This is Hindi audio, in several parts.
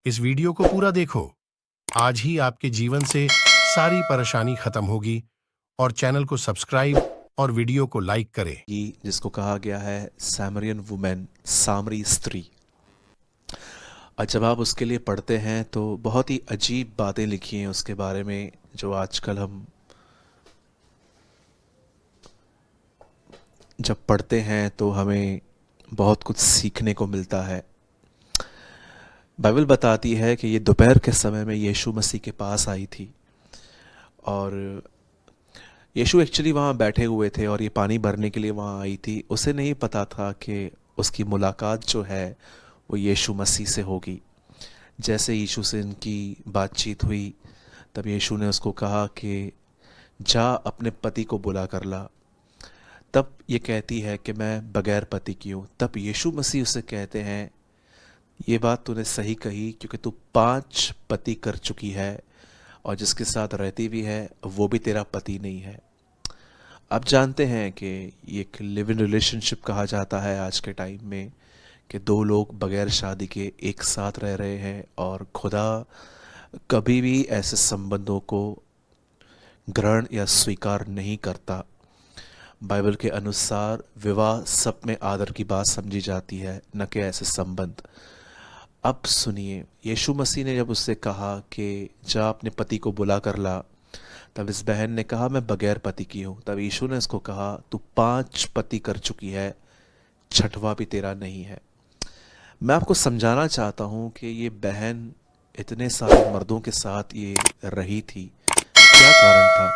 इस वीडियो को पूरा देखो। आज ही आपके जीवन से सारी परेशानी खत्म होगी। और चैनल को सब्सक्राइब और वीडियो को लाइक करें। कि जिसको कहा गया है सामरियन वुमेन, सामरी स्त्री। और जब आप उसके लिए पढ़ते हैं तो बहुत ही अजीब बातें लिखी हैं उसके बारे में, जो आजकल हम जब पढ़ते हैं तो हमें बहुत कुछ सीखने को मिलता है। बाइबल बताती है कि ये दोपहर के समय में यीशु मसीह के पास आई थी, और यीशु एक्चुअली वहाँ बैठे हुए थे और ये पानी भरने के लिए वहाँ आई थी। उसे नहीं पता था कि उसकी मुलाकात जो है वो यीशु मसीह से होगी। जैसे यीशु से इनकी बातचीत हुई, तब यीशु ने उसको कहा कि जा अपने पति को बुला कर ला। तब ये कहती है कि मैं बगैर पति की हूँ। तब यीशु मसीह उसे कहते हैं, ये बात तूने सही कही, क्योंकि तू 5 पति कर चुकी है और जिसके साथ रहती भी है वो भी तेरा पति नहीं है। आप जानते हैं कि ये एक लिव इन रिलेशनशिप कहा जाता है आज के टाइम में, कि दो लोग बगैर शादी के एक साथ रह रहे हैं, और खुदा कभी भी ऐसे संबंधों को ग्रहण या स्वीकार नहीं करता। बाइबल के अनुसार विवाह सब में आदर की बात समझी जाती है, न कि ऐसे संबंध। अब सुनिए, यीशु मसीह ने जब उससे कहा कि जा अपने पति को बुला कर ला, तब इस बहन ने कहा मैं बगैर पति की हूँ। तब यीशु ने उसको कहा तू 5 पति कर चुकी है, छठवां भी तेरा नहीं है। मैं आपको समझाना चाहता हूँ कि ये बहन इतने सारे मर्दों के साथ ये रही थी, क्या कारण था।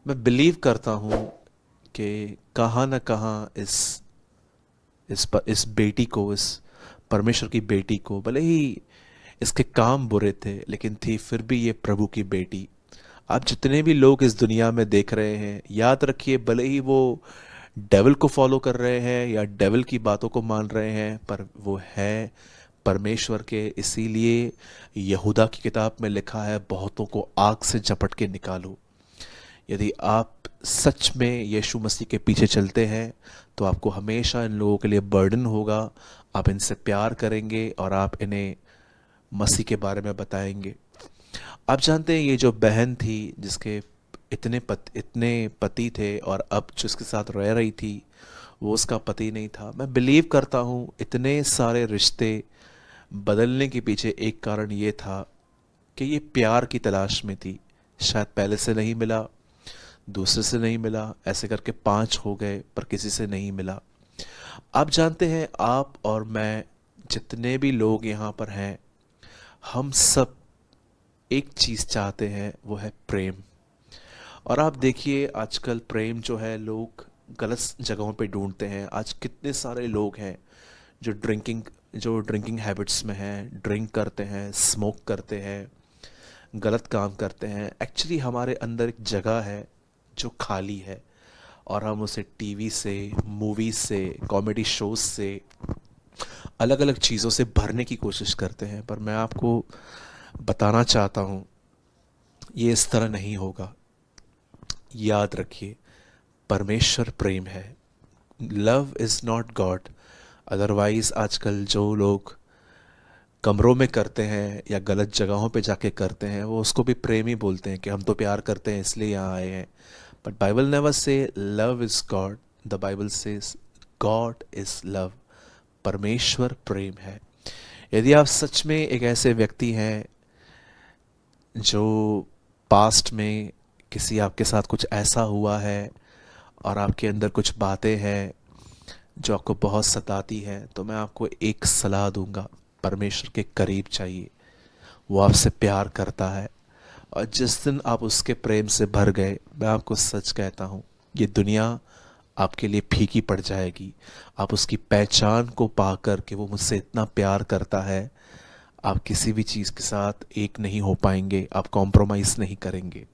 मैं बिलीव करता हूँ कि कहाँ न कहाँ इस बेटी को, इस परमेश्वर की बेटी को, भले ही इसके काम बुरे थे, लेकिन थी फिर भी ये प्रभु की बेटी। आप जितने भी लोग इस दुनिया में देख रहे हैं, याद रखिए, भले ही वो डेविल को फॉलो कर रहे हैं या डेविल की बातों को मान रहे हैं, पर वो है परमेश्वर के। इसीलिए यहूदा की किताब में लिखा है, बहुतों को आग से झपट के निकालो। यदि आप सच में यीशु मसीह के पीछे चलते हैं तो आपको हमेशा इन लोगों के लिए बर्डन होगा। आप इनसे प्यार करेंगे और आप इन्हें मसीह के बारे में बताएंगे। आप जानते हैं, ये जो बहन थी जिसके इतने पति थे, और अब जिसके साथ रह रही थी वो उसका पति नहीं था। मैं बिलीव करता हूँ इतने सारे रिश्ते बदलने के पीछे एक कारण ये था कि ये प्यार की तलाश में थी। शायद पहले से नहीं मिला, दूसरे से नहीं मिला, ऐसे करके 5 हो गए, पर किसी से नहीं मिला। आप जानते हैं, आप और मैं, जितने भी लोग यहाँ पर हैं, हम सब एक चीज़ चाहते हैं, वो है प्रेम। और आप देखिए, आजकल प्रेम जो है लोग गलत जगहों पे ढूंढते हैं। आज कितने सारे लोग हैं जो ड्रिंकिंग हैबिट्स में हैं, ड्रिंक करते हैं, स्मोक करते हैं, गलत काम करते हैं। एक्चुअली हमारे अंदर एक जगह है जो खाली है, और हम उसे टीवी से, मूवीज से, कॉमेडी शोज से, अलग अलग चीज़ों से भरने की कोशिश करते हैं। पर मैं आपको बताना चाहता हूँ, ये इस तरह नहीं होगा। याद रखिए, परमेश्वर प्रेम है। Love is not God. Otherwise आजकल जो लोग कमरों में करते हैं या गलत जगहों पे जाके करते हैं, वो उसको भी प्रेम ही बोलते हैं कि हम तो प्यार करते हैं इसलिए यहाँ आए हैं। But Bible never say love is God. The Bible says God is love. परमेश्वर प्रेम है। यदि आप सच में एक ऐसे व्यक्ति हैं जो पास्ट में किसी आपके साथ कुछ ऐसा हुआ है और आपके अंदर कुछ बातें हैं जो आपको बहुत सताती हैं, तो मैं आपको एक सलाह दूंगा, परमेश्वर के करीब चाहिए। वो आपसे प्यार करता है, और जिस दिन आप उसके प्रेम से भर गए, मैं आपको सच कहता हूँ, ये दुनिया आपके लिए फीकी पड़ जाएगी। आप उसकी पहचान को पाकर कि वो मुझसे इतना प्यार करता है, आप किसी भी चीज़ के साथ एक नहीं हो पाएंगे, आप कॉम्प्रोमाइज़ नहीं करेंगे।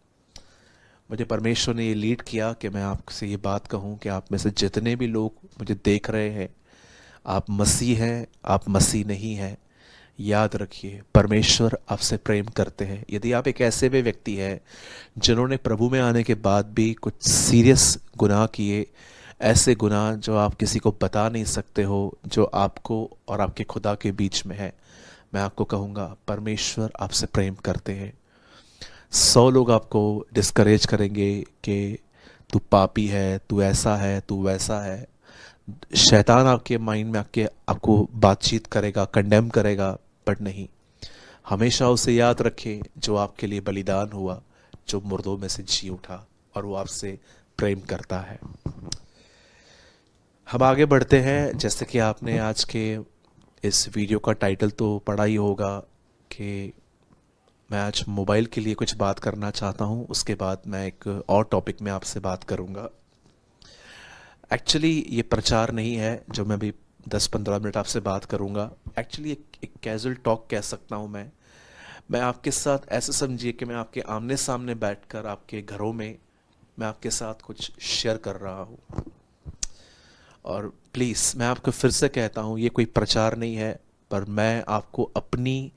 मुझे परमेश्वर ने ये लीड किया कि मैं आपसे ये बात कहूँ कि आप में से जितने भी लोग मुझे देख रहे हैं, आप मसीह हैं, आप मसीह नहीं हैं, याद रखिए, परमेश्वर आपसे प्रेम करते हैं। यदि आप एक ऐसे भी व्यक्ति हैं जिन्होंने प्रभु में आने के बाद भी कुछ सीरियस गुनाह किए, ऐसे गुनाह जो आप किसी को बता नहीं सकते हो, जो आपको और आपके खुदा के बीच में है, मैं आपको कहूँगा परमेश्वर आपसे प्रेम करते हैं। 100 लोग आपको डिस्करेज करेंगे कि तू पापी है, तू ऐसा है, तू वैसा है। शैतान आपके माइंड में आके आपको बातचीत करेगा, कंडेम करेगा, बट नहीं। हमेशा उसे याद रखें जो आपके लिए बलिदान हुआ, जो मुर्दों में से जी उठा, और वो आपसे प्रेम करता है। हम आगे बढ़ते हैं। जैसे कि आपने आज के इस वीडियो का टाइटल तो पढ़ा ही होगा कि मैं आज मोबाइल के लिए कुछ बात करना चाहता हूँ, उसके बाद मैं एक और टॉपिक में आपसे बात करूँगा। एक्चुअली ये प्रचार नहीं है जो मैं भी 10-15 मिनट आपसे बात करूँगा। एक्चुअली एक कैजुअल टॉक कह सकता हूँ मैं आपके साथ ऐसे समझिए कि मैं आपके आमने सामने बैठकर आपके घरों में मैं आपके साथ कुछ शेयर कर रहा हूँ। और प्लीज़ मैं आपको फिर से कहता हूँ, ये कोई प्रचार नहीं है, पर मैं आपको अपनी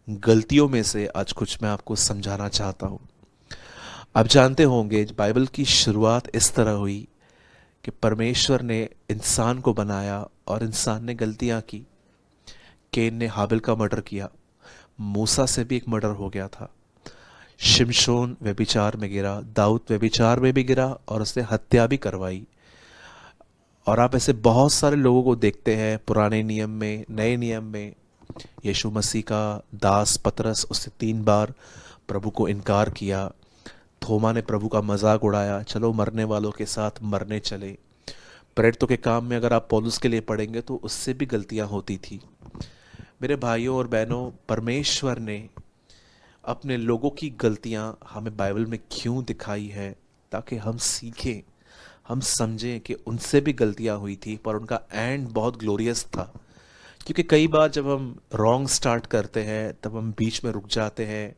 गलतियों में से आज कुछ मैं आपको समझाना चाहता हूँ। आप जानते होंगे बाइबल की शुरुआत इस तरह हुई कि परमेश्वर ने इंसान को बनाया और इंसान ने गलतियाँ की। केन ने हाबिल का मर्डर किया, मूसा से भी एक मर्डर हो गया था। शिमशोन व्यभिचार में गिरा, दाऊद व्यभिचार में भी गिरा और उसने हत्या भी करवाई। और आप ऐसे बहुत सारे लोगों को देखते हैं पुराने नियम में, नए नियम में। यीशु मसीह का दास पतरस, उसने 3 बार प्रभु को इनकार किया। थोमा ने प्रभु का मजाक उड़ाया, चलो मरने वालों के साथ मरने चले। प्रेरितों के काम में अगर आप पौलुस के लिए पढ़ेंगे तो उससे भी गलतियां होती थी। मेरे भाइयों और बहनों, परमेश्वर ने अपने लोगों की गलतियां हमें बाइबल में क्यों दिखाई है, ताकि हम सीखें, हम समझें कि उनसे भी गलतियां हुई थी, पर उनका एंड बहुत ग्लोरियस था। क्योंकि कई बार जब हम रॉन्ग स्टार्ट करते हैं तब हम बीच में रुक जाते हैं।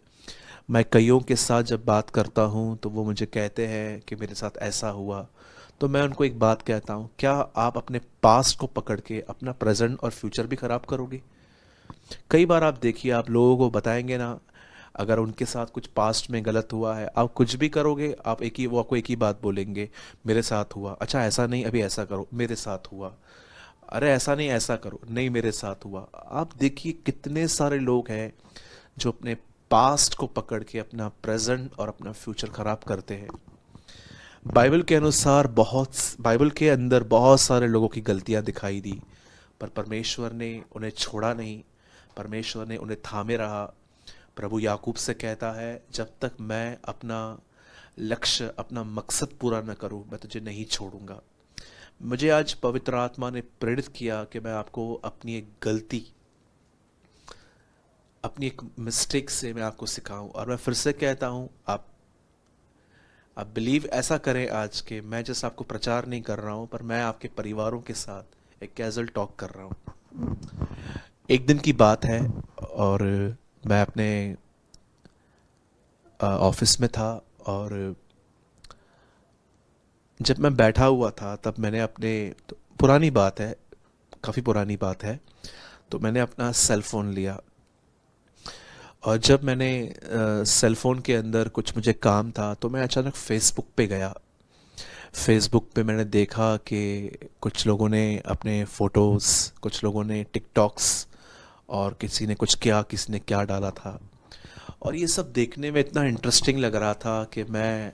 मैं कईयों के साथ जब बात करता हूँ तो वो मुझे कहते हैं कि मेरे साथ ऐसा हुआ, तो मैं उनको एक बात कहता हूँ, क्या आप अपने पास्ट को पकड़ के अपना प्रेजेंट और फ्यूचर भी खराब करोगे? कई बार आप देखिए, आप लोगों को बताएंगे ना, अगर उनके साथ कुछ पास्ट में गलत हुआ है, आप कुछ भी करोगे, आप वो आपको एक ही बात बोलेंगे, मेरे साथ हुआ। अच्छा ऐसा नहीं, अभी ऐसा करो, मेरे साथ हुआ। अरे ऐसा नहीं, ऐसा करो, नहीं मेरे साथ हुआ। आप देखिए कितने सारे लोग हैं जो अपने पास्ट को पकड़ के अपना प्रेजेंट और अपना फ्यूचर खराब करते हैं। बाइबल के अनुसार बाइबल के अंदर बहुत सारे लोगों की गलतियां दिखाई दी, पर परमेश्वर ने उन्हें छोड़ा नहीं, परमेश्वर ने उन्हें थामे रहा। प्रभु याकूब से कहता है, जब तक मैं अपना लक्ष्य, अपना मकसद पूरा न करूं, मैं तुझे नहीं छोड़ूंगा। मुझे आज पवित्र आत्मा ने प्रेरित किया कि मैं आपको अपनी एक गलती, अपनी एक मिस्टेक से मैं आपको सिखाऊं। और मैं फिर से कहता हूं, आप बिलीव ऐसा करें आज के, मैं जैसा आपको प्रचार नहीं कर रहा हूं, पर मैं आपके परिवारों के साथ एक कैजुअल टॉक कर रहा हूं। एक दिन की बात है और मैं अपने ऑफिस में था, और जब मैं बैठा हुआ था तब मैंने अपने, तो पुरानी बात है, काफ़ी पुरानी बात है, तो मैंने अपना सेल फ़ोन लिया। और जब मैंने सेल फ़ोन के अंदर कुछ मुझे काम था, तो मैं अचानक फेसबुक पे गया। फेसबुक पे मैंने देखा कि कुछ लोगों ने अपने फ़ोटोज़, कुछ लोगों ने टिकटॉक्स, और किसी ने कुछ किया, किसी ने क्या डाला था। और ये सब देखने में इतना इंटरेस्टिंग लग रहा था कि मैं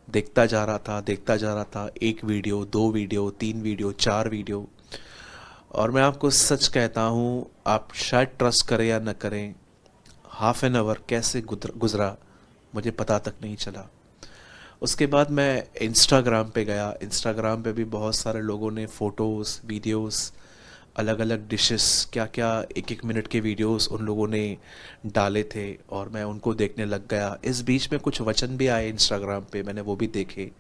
देखता जा रहा था, देखता जा रहा था। 1 वीडियो, 2 वीडियो, 3 वीडियो, 4 वीडियो। और मैं आपको सच कहता हूँ, आप शायद ट्रस्ट करें या न करें, हाफ एन आवर कैसे गुजरा मुझे पता तक नहीं चला। उसके बाद मैं इंस्टाग्राम पे गया। इंस्टाग्राम पे भी बहुत सारे लोगों ने फ़ोटोज़, वीडियोस, अलग अलग डिशेस, क्या क्या 1-1 मिनट के वीडियोस उन लोगों ने डाले थे, और मैं उनको देखने लग गया। इस बीच में कुछ वचन भी आए इंस्टाग्राम पे, मैंने वो भी देखे।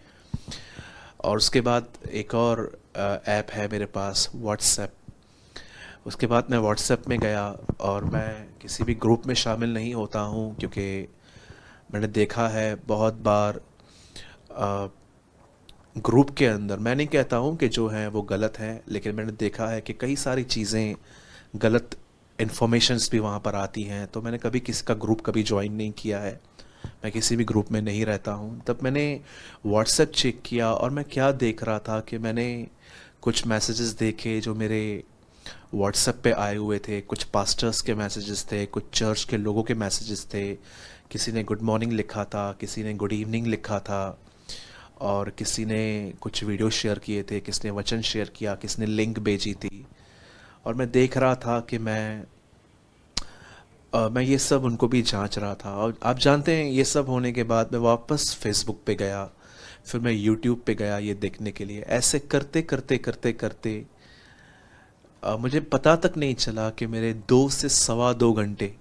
और उसके बाद एक और ऐप है मेरे पास, व्हाट्सएप। उसके बाद मैं व्हाट्सएप में गया, और मैं किसी भी ग्रुप में शामिल नहीं होता हूँ, क्योंकि मैंने देखा है बहुत बार ग्रुप के अंदर, मैं नहीं कहता हूँ कि जो हैं वो गलत हैं, लेकिन मैंने देखा है कि कई सारी चीज़ें, गलत इन्फॉर्मेशंस भी वहाँ पर आती हैं। तो मैंने कभी किसी का ग्रुप कभी ज्वाइन नहीं किया है, मैं किसी भी ग्रुप में नहीं रहता हूँ। तब मैंने व्हाट्सएप चेक किया, और मैं क्या देख रहा था कि मैंने कुछ मैसेजेस देखे जो मेरे व्हाट्सएप पे आए हुए थे, कुछ पास्टर्स के मैसेजेस थे, कुछ चर्च के लोगों के मैसेजेस थे। किसी ने गुड मॉर्निंग लिखा था, किसी ने गुड इवनिंग लिखा था, और किसी ने कुछ वीडियो शेयर किए थे, किसी ने वचन शेयर किया, किसी ने लिंक भेजी थी। और मैं देख रहा था कि मैं ये सब उनको भी जांच रहा था। और आप जानते हैं, ये सब होने के बाद मैं वापस फेसबुक पे गया, फिर मैं यूट्यूब पे गया ये देखने के लिए। ऐसे करते करते करते करते मुझे पता तक नहीं चला कि मेरे 2 से 2.25 घंटे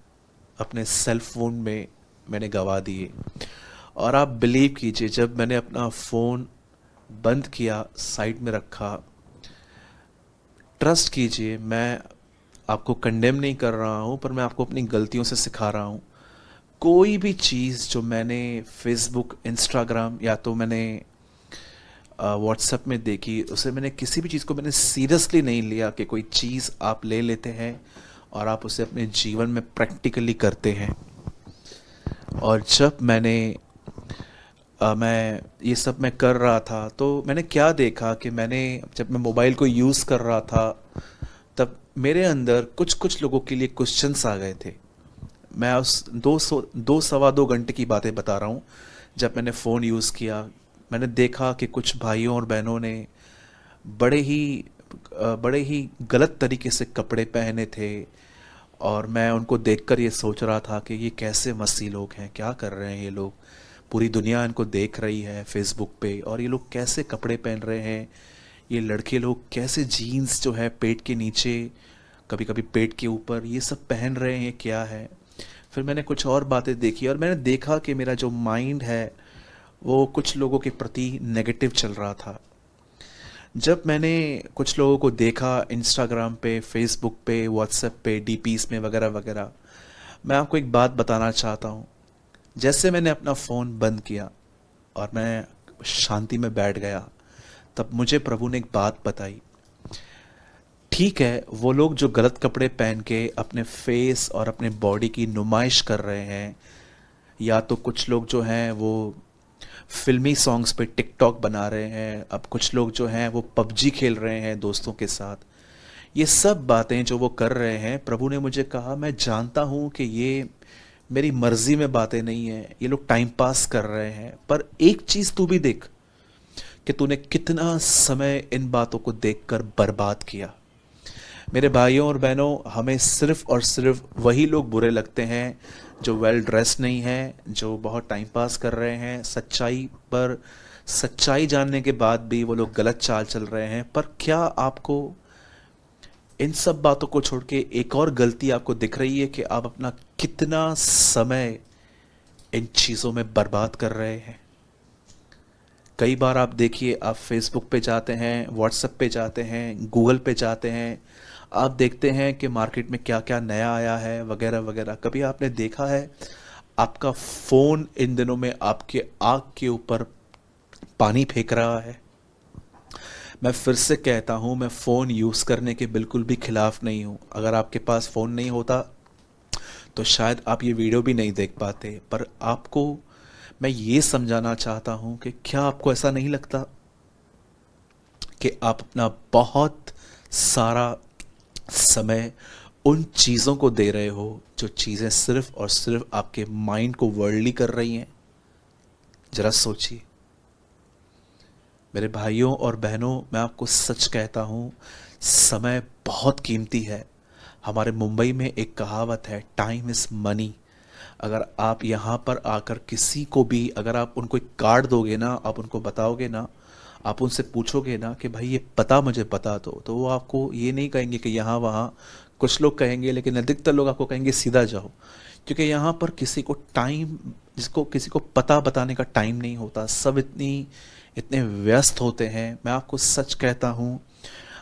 अपने सेल फोन में मैंने गवा दिए। और आप बिलीव कीजिए, जब मैंने अपना फ़ोन बंद किया, साइड में रखा, ट्रस्ट कीजिए, मैं आपको कंडेम नहीं कर रहा हूँ, पर मैं आपको अपनी गलतियों से सिखा रहा हूँ। कोई भी चीज़ जो मैंने फेसबुक, इंस्टाग्राम या तो मैंने व्हाट्सएप में देखी, उसे मैंने किसी भी चीज़ को मैंने सीरियसली नहीं लिया कि कोई चीज़ आप ले लेते हैं और आप उसे अपने जीवन में प्रैक्टिकली करते हैं। और जब मैं ये सब मैं कर रहा था, तो मैंने क्या देखा कि जब मैं मोबाइल को यूज़ कर रहा था, तब मेरे अंदर कुछ कुछ लोगों के लिए क्वेश्चंस आ गए थे। मैं उस 2 सवा 2 घंटे की बातें बता रहा हूँ। जब मैंने फ़ोन यूज़ किया, मैंने देखा कि कुछ भाइयों और बहनों ने बड़े ही गलत तरीके से कपड़े पहने थे। और मैं उनको देखकर ये सोच रहा था कि ये कैसे मसीह लोग हैं, क्या कर रहे हैं ये लोग। पूरी दुनिया इनको देख रही है फेसबुक पे, और ये लोग कैसे कपड़े पहन रहे हैं। ये लड़के लोग कैसे जीन्स जो है पेट के नीचे, कभी कभी पेट के ऊपर, ये सब पहन रहे हैं, क्या है। फिर मैंने कुछ और बातें देखी, और मैंने देखा कि मेरा जो माइंड है वो कुछ लोगों के प्रति नेगेटिव चल रहा था। जब मैंने कुछ लोगों को देखा इंस्टाग्राम पे, फेसबुक पे, व्हाट्सएप पे, डीपीज में वगैरह वगैरह, मैं आपको एक बात बताना चाहता हूँ। जैसे मैंने अपना फ़ोन बंद किया और मैं शांति में बैठ गया, तब मुझे प्रभु ने एक बात बताई। ठीक है, वो लोग जो गलत कपड़े पहन के अपने फेस और अपने बॉडी की नुमाइश कर रहे हैं, या तो कुछ लोग जो हैं वो फिल्मी सॉन्ग्स पे टिकटॉक बना रहे हैं, अब कुछ लोग जो हैं वो पबजी खेल रहे हैं दोस्तों के साथ, ये सब बातें जो वो कर रहे हैं, प्रभु ने मुझे कहा, मैं जानता हूँ कि ये मेरी मर्जी में बातें नहीं है, ये लोग टाइम पास कर रहे हैं, पर एक चीज़ तू भी देख कि तूने कितना समय इन बातों को देखकर बर्बाद किया। मेरे भाइयों और बहनों, हमें सिर्फ और सिर्फ वही लोग बुरे लगते हैं जो वेल ड्रेस नहीं हैं, जो बहुत टाइम पास कर रहे हैं, सच्चाई जानने के बाद भी वो लोग गलत चाल चल रहे हैं। पर क्या आपको इन सब बातों को छोड़ के एक और गलती आपको दिख रही है कि आप अपना कितना समय इन चीज़ों में बर्बाद कर रहे हैं? कई बार आप देखिए, आप फेसबुक पे जाते हैं, व्हाट्सएप पे जाते हैं, गूगल पे जाते हैं, आप देखते हैं कि मार्केट में क्या क्या नया आया है वगैरह वगैरह। कभी आपने देखा है आपका फ़ोन इन दिनों में आपके आँख के ऊपर पानी फेंक रहा है? मैं फिर से कहता हूँ, मैं फ़ोन यूज़ करने के बिल्कुल भी खिलाफ नहीं हूँ। अगर आपके पास फ़ोन नहीं होता तो शायद आप ये वीडियो भी नहीं देख पाते, पर आपको मैं ये समझाना चाहता हूँ कि क्या आपको ऐसा नहीं लगता कि आप अपना बहुत सारा समय उन चीज़ों को दे रहे हो जो चीज़ें सिर्फ और सिर्फ आपके माइंड को वर्ल्डली कर रही हैं? जरा सोचिए मेरे भाइयों और बहनों, मैं आपको सच कहता हूँ, समय बहुत कीमती है। हमारे मुंबई में एक कहावत है, टाइम इज़ मनी। अगर आप यहाँ पर आकर किसी को भी, अगर आप उनको एक कार्ड दोगे ना, आप उनको बताओगे ना, आप उनसे पूछोगे ना कि भाई ये पता मुझे बता दो, तो वो आपको ये नहीं कहेंगे कि यहाँ वहाँ। कुछ लोग कहेंगे, लेकिन अधिकतर लोग आपको कहेंगे सीधा जाओ। क्योंकि यहाँ पर किसी को पता बताने का टाइम नहीं होता। सब इतने व्यस्त होते हैं। मैं आपको सच कहता हूँ,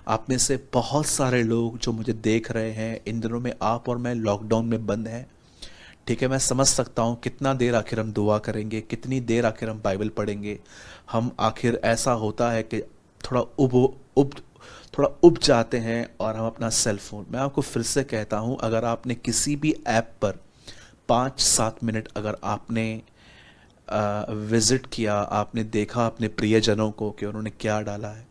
आप में से बहुत सारे लोग जो मुझे देख रहे हैं, इन दिनों में आप और मैं लॉकडाउन में बंद हैं। ठीक है, मैं समझ सकता हूँ कितना देर आखिर हम दुआ करेंगे, कितनी देर आखिर हम बाइबल पढ़ेंगे। हम आखिर ऐसा होता है कि थोड़ा उब जाते हैं और हम अपना सेल फोन। मैं आपको फिर से कहता हूँ, अगर आपने किसी भी ऐप पर 5-7 मिनट अगर आपने विज़िट किया, आपने देखा अपने प्रियजनों को कि उन्होंने क्या डाला है,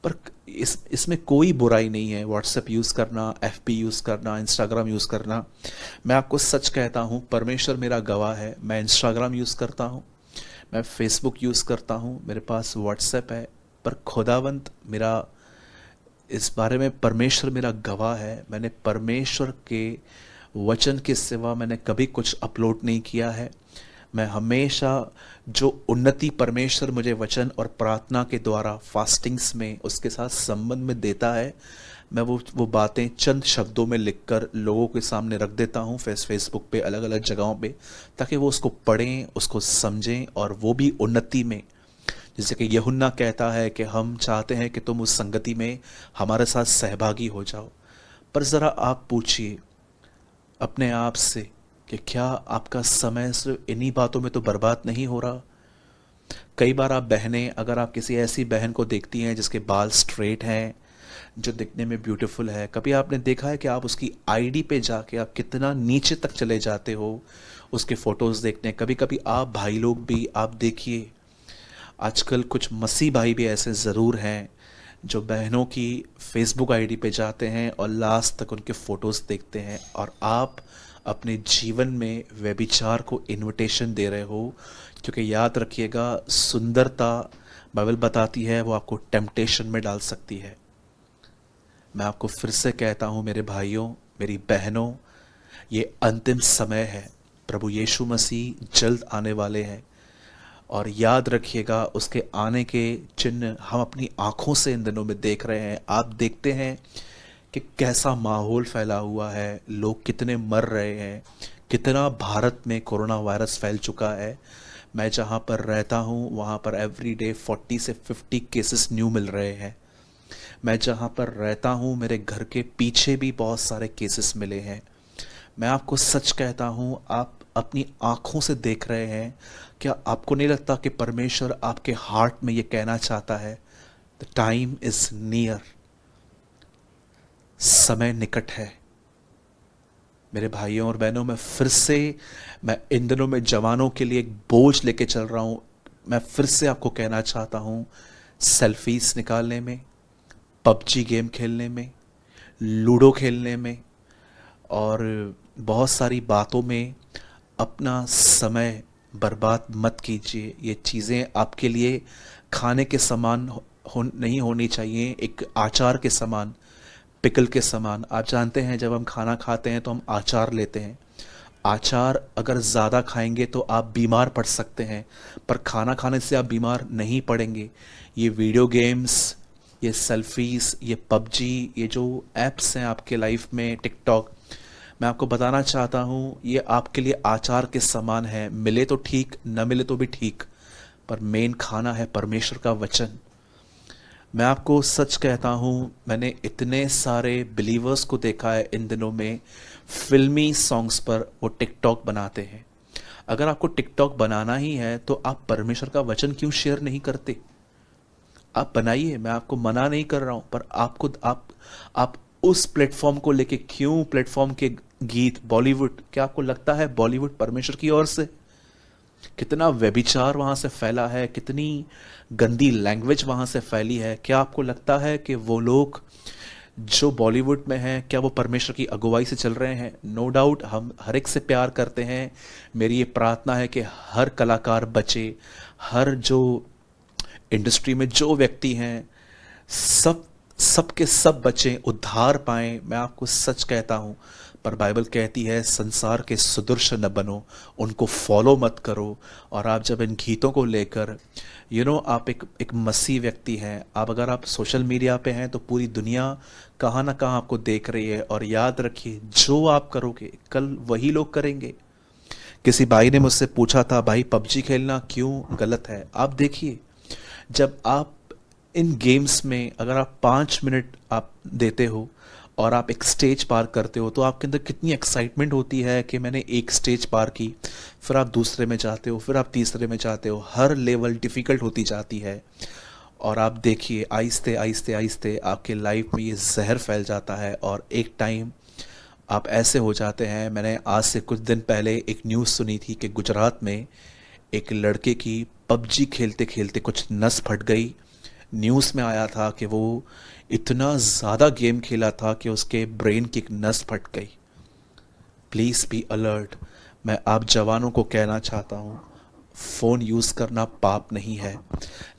पर इसमें कोई बुराई नहीं है। व्हाट्सएप यूज़ करना, एफबी यूज़ करना, इंस्टाग्राम यूज़ करना। मैं आपको सच कहता हूँ, परमेश्वर मेरा गवाह है, मैं इंस्टाग्राम यूज़ करता हूँ, मैं फेसबुक यूज़ करता हूँ, मेरे पास व्हाट्सएप है, पर खुदावंत मेरा इस बारे में, परमेश्वर मेरा गवाह है, मैंने परमेश्वर के वचन के सिवा मैंने कभी कुछ अपलोड नहीं किया है। मैं हमेशा जो उन्नति परमेश्वर मुझे वचन और प्रार्थना के द्वारा फास्टिंग्स में उसके साथ संबंध में देता है, मैं वो बातें चंद शब्दों में लिखकर लोगों के सामने रख देता हूँ फेसबुक पे, अलग अलग जगहों पे, ताकि वो उसको पढ़ें, उसको समझें और वो भी उन्नति में। जैसे कि यूहन्ना कहता है कि हम चाहते हैं कि तुम उस संगति में हमारे साथ सहभागी हो जाओ। पर ज़रा आप पूछिए अपने आप से कि क्या आपका समय सिर्फ इन्हीं बातों में तो बर्बाद नहीं हो रहा। कई बार आप बहनें, अगर आप किसी ऐसी बहन को देखती हैं जिसके बाल स्ट्रेट हैं, जो दिखने में ब्यूटीफुल है, कभी आपने देखा है कि आप उसकी आईडी पे जाके आप कितना नीचे तक चले जाते हो उसके फ़ोटोज़ देखने। कभी कभी आप भाई लोग भी, आप देखिए आजकल कुछ मसीह भाई भी ऐसे ज़रूर हैं जो बहनों की फेसबुक आईडी पे जाते हैं और लास्ट तक उनके फ़ोटोज़ देखते हैं, और आप अपने जीवन में व्यभिचार को इनविटेशन दे रहे हो। क्योंकि याद रखिएगा, सुंदरता बाइबल बताती है वो आपको टेम्पटेशन में डाल सकती है। मैं आपको फिर से कहता हूँ मेरे भाइयों, मेरी बहनों, ये अंतिम समय है। प्रभु यीशु मसीह जल्द आने वाले हैं, और याद रखिएगा उसके आने के चिन्ह हम अपनी आँखों से इन दिनों में देख रहे हैं। आप देखते हैं कि कैसा माहौल फैला हुआ है, लोग कितने मर रहे हैं, कितना भारत में कोरोना वायरस फैल चुका है। मैं जहाँ पर रहता हूँ वहाँ पर एवरी डे 40 से 50 केसेस न्यू मिल रहे हैं। मैं जहाँ पर रहता हूँ मेरे घर के पीछे भी बहुत सारे केसेस मिले हैं। मैं आपको सच कहता हूँ, आप अपनी आँखों से देख रहे हैं। क्या आपको नहीं लगता कि परमेश्वर आपके हार्ट में ये कहना चाहता है, द टाइम इज नियर, समय निकट है। मेरे भाइयों और बहनों, मैं इन दिनों में जवानों के लिए एक बोझ लेके चल रहा हूँ। मैं फिर से आपको कहना चाहता हूँ, सेल्फीज निकालने में, पबजी गेम खेलने में, लूडो खेलने में और बहुत सारी बातों में अपना समय बर्बाद मत कीजिए। ये चीज़ें आपके लिए खाने के समान नहीं होनी चाहिए, एक आचार के समान, पिकल के समान। आप जानते हैं जब हम खाना खाते हैं तो हम आचार लेते हैं। आचार अगर ज़्यादा खाएंगे तो आप बीमार पड़ सकते हैं, पर खाना खाने से आप बीमार नहीं पड़ेंगे। ये वीडियो गेम्स, ये सेल्फीज़, ये पबजी, ये जो ऐप्स हैं आपके लाइफ में, टिकटॉक, मैं आपको बताना चाहता हूँ ये आपके लिए आचार के समान है। मिले तो ठीक, न मिले तो भी ठीक, पर मेन खाना है परमेश्वर का वचन। मैं आपको सच कहता हूँ, मैंने इतने सारे बिलीवर्स को देखा है इन दिनों में, फिल्मी सॉन्ग्स पर वो टिकटॉक बनाते हैं। अगर आपको टिकटॉक बनाना ही है तो आप परमेश्वर का वचन क्यों शेयर नहीं करते? आप बनाइए, मैं आपको मना नहीं कर रहा हूँ, पर आप उस प्लेटफॉर्म को लेके क्यों, प्लेटफॉर्म के गीत, बॉलीवुड, क्या आपको लगता है बॉलीवुड परमेश्वर की ओर से? कितना व्यभिचार वहाँ से फैला है, कितनी गंदी लैंग्वेज वहाँ से फैली है। क्या आपको लगता है कि वो लोग जो बॉलीवुड में हैं, क्या वो परमेश्वर की अगुवाई से चल रहे हैं? नो डाउट, हम हर एक से प्यार करते हैं। मेरी ये प्रार्थना है कि हर कलाकार बचे, हर जो इंडस्ट्री में जो व्यक्ति हैं, सब के सब बचें, उद्धार पाएं। मैं आपको सच कहता हूँ, पर बाइबल कहती है संसार के सदृश न बनो, उनको फॉलो मत करो। और आप जब इन गीतों को लेकर आप एक मसीह व्यक्ति हैं, अगर आप सोशल मीडिया पे हैं तो पूरी दुनिया कहाँ ना कहाँ आपको देख रही है। और याद रखिए, जो आप करोगे कल वही लोग करेंगे। किसी भाई ने मुझसे पूछा था, भाई पबजी खेलना क्यों गलत है? आप देखिए, जब आप इन गेम्स में अगर आप 5 मिनट आप देते हो और आप एक स्टेज पार करते हो तो आपके अंदर कितनी एक्साइटमेंट होती है कि मैंने एक स्टेज पार की, फिर आप दूसरे में जाते हो, फिर आप तीसरे में जाते हो, हर लेवल डिफ़िकल्ट होती जाती है। और आप देखिए, आहिस्ते आहिस्ते आहिस्ते आपके लाइफ में ये जहर फैल जाता है और एक टाइम आप ऐसे हो जाते हैं। मैंने आज से कुछ दिन पहले एक न्यूज़ सुनी थी कि गुजरात में एक लड़के की पबजी खेलते खेलते कुछ नस फट गई, न्यूज़ में आया था कि वो इतना ज़्यादा गेम खेला था कि उसके ब्रेन की एक नस फट गई। Please be alert. मैं आप जवानों को कहना चाहता हूँ, फ़ोन यूज़ करना पाप नहीं है,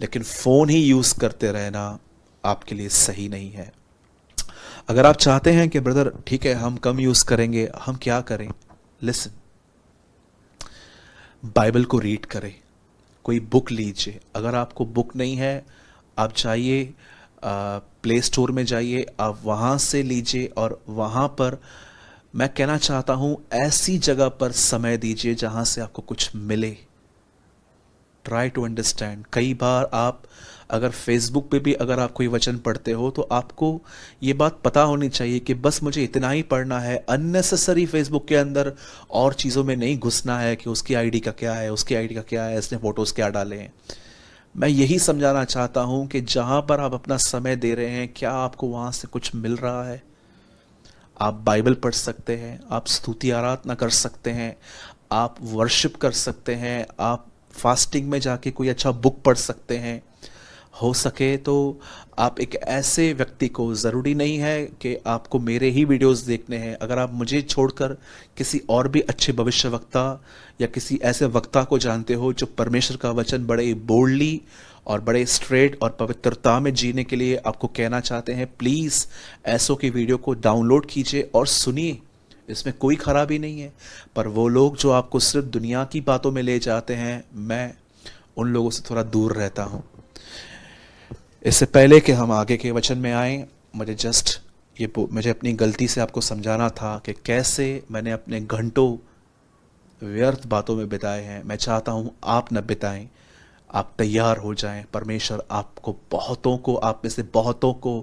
लेकिन फ़ोन ही यूज़ करते रहना आपके लिए सही नहीं है। अगर आप चाहते हैं कि ब्रदर ठीक है हम कम यूज़ करेंगे, हम क्या करें? लिसन, बाइबल को रीड करें, कोई बुक लीजिए। अगर आपको बुक नहीं है, आप जाइए प्ले स्टोर में जाइए, आप वहाँ से लीजिए और वहाँ पर मैं कहना चाहता हूँ ऐसी जगह पर समय दीजिए जहाँ से आपको कुछ मिले। Try to understand. कई बार आप अगर फेसबुक पे भी अगर आप कोई वचन पढ़ते हो तो आपको ये बात पता होनी चाहिए कि बस मुझे इतना ही पढ़ना है, अननेसेसरी फेसबुक के अंदर और चीज़ों में नहीं घुसना है कि उसकी आईडी का क्या है, उसकी आईडी का क्या है, इसने फ़ोटोज़ क्या डाले हैं। मैं यही समझाना चाहता हूँ कि जहाँ पर आप अपना समय दे रहे हैं, क्या आपको वहाँ से कुछ मिल रहा है? आप बाइबल पढ़ सकते हैं, आप स्तुति आराधना कर सकते हैं, आप वर्शिप कर सकते हैं, आप फास्टिंग में जाके कोई अच्छा बुक पढ़ सकते हैं। हो सके तो आप एक ऐसे व्यक्ति को, ज़रूरी नहीं है कि आपको मेरे ही वीडियोस देखने हैं, अगर आप मुझे छोड़कर किसी और भी अच्छे भविष्यवक्ता या किसी ऐसे वक्ता को जानते हो जो परमेश्वर का वचन बड़े बोल्डली और बड़े स्ट्रेट और पवित्रता में जीने के लिए आपको कहना चाहते हैं, प्लीज़ ऐसों की वीडियो को डाउनलोड कीजिए और सुनिए। इसमें कोई खराबी नहीं है। पर वो लोग जो आपको सिर्फ दुनिया की बातों में ले जाते हैं, मैं उन लोगों से थोड़ा दूर रहता हूँ। इससे पहले कि हम आगे के वचन में आएं, मुझे अपनी गलती से आपको समझाना था कि कैसे मैंने अपने घंटों व्यर्थ बातों में बिताए हैं। मैं चाहता हूँ आप न बिताएं, आप तैयार हो जाएं। परमेश्वर आपको आप में से बहुतों को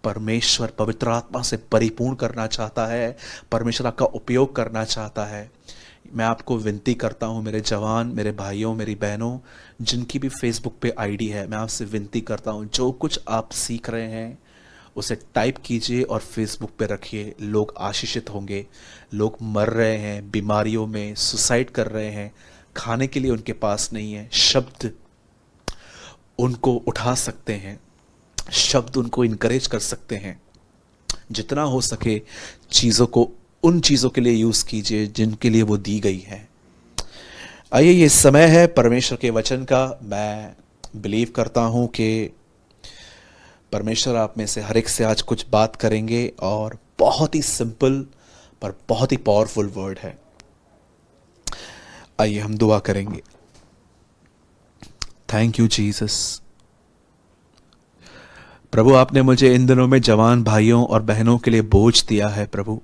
परमेश्वर पवित्र आत्मा से परिपूर्ण करना चाहता है, परमेश्वर आपका उपयोग करना चाहता है। मैं आपको विनती करता हूँ, मेरे जवान, मेरे भाइयों, मेरी बहनों, जिनकी भी फेसबुक पे आईडी है, मैं आपसे विनती करता हूँ, जो कुछ आप सीख रहे हैं उसे टाइप कीजिए और फेसबुक पे रखिए। लोग आशीषित होंगे। लोग मर रहे हैं बीमारियों में, सुसाइड कर रहे हैं, खाने के लिए उनके पास नहीं है। शब्द उनको उठा सकते हैं, शब्द उनको इनकरेज कर सकते हैं। जितना हो सके चीज़ों को उन चीज़ों के लिए यूज़ कीजिए जिनके लिए वो दी गई है। आइए, ये समय है परमेश्वर के वचन का। मैं बिलीव करता हूँ कि परमेश्वर आप में से हर एक से आज कुछ बात करेंगे और बहुत ही सिंपल पर बहुत ही पावरफुल वर्ड है। आइए हम दुआ करेंगे। Thank you Jesus. प्रभु, आपने मुझे इन दिनों में जवान भाइयों और बहनों के लिए बोझ दिया है प्रभु,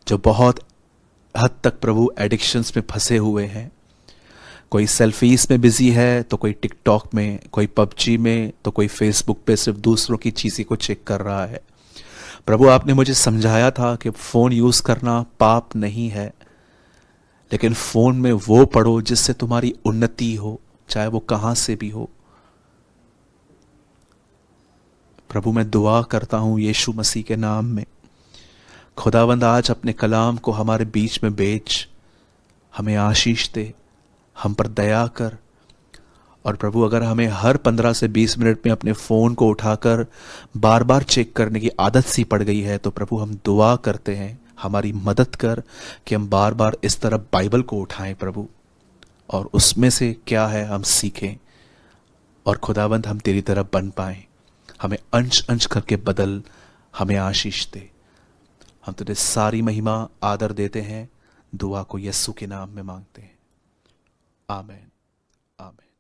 जो बहुत हद तक प्रभु एडिक्शंस में फंसे हुए हैं। कोई सेल्फीज में बिजी है, तो कोई टिकटॉक में, कोई पबजी में, तो कोई फेसबुक पे सिर्फ दूसरों की चीज़ें को चेक कर रहा है। प्रभु, आपने मुझे समझाया था कि फ़ोन यूज़ करना पाप नहीं है, लेकिन फ़ोन में वो पढ़ो जिससे तुम्हारी उन्नति हो, चाहे वो कहाँ से भी हो। प्रभु, मैं दुआ करता हूँ यीशु मसीह के नाम में, खुदावंद आज अपने कलाम को हमारे बीच में भेज, हमें आशीष दे, हम पर दया कर। और प्रभु, अगर हमें हर 15 से 20 मिनट में अपने फ़ोन को उठाकर बार बार चेक करने की आदत सी पड़ गई है, तो प्रभु हम दुआ करते हैं, हमारी मदद कर कि हम बार बार इस तरफ बाइबल को उठाएं प्रभु, और उसमें से क्या है हम सीखें, और खुदावंद हम तेरी तरफ बन पाएं। हमें अंश अंश करके बदल, हमें आशीष दे। हम तुझे सारी महिमा आदर देते हैं। दुआ को यीशु के नाम में मांगते हैं। आमीन, आमीन।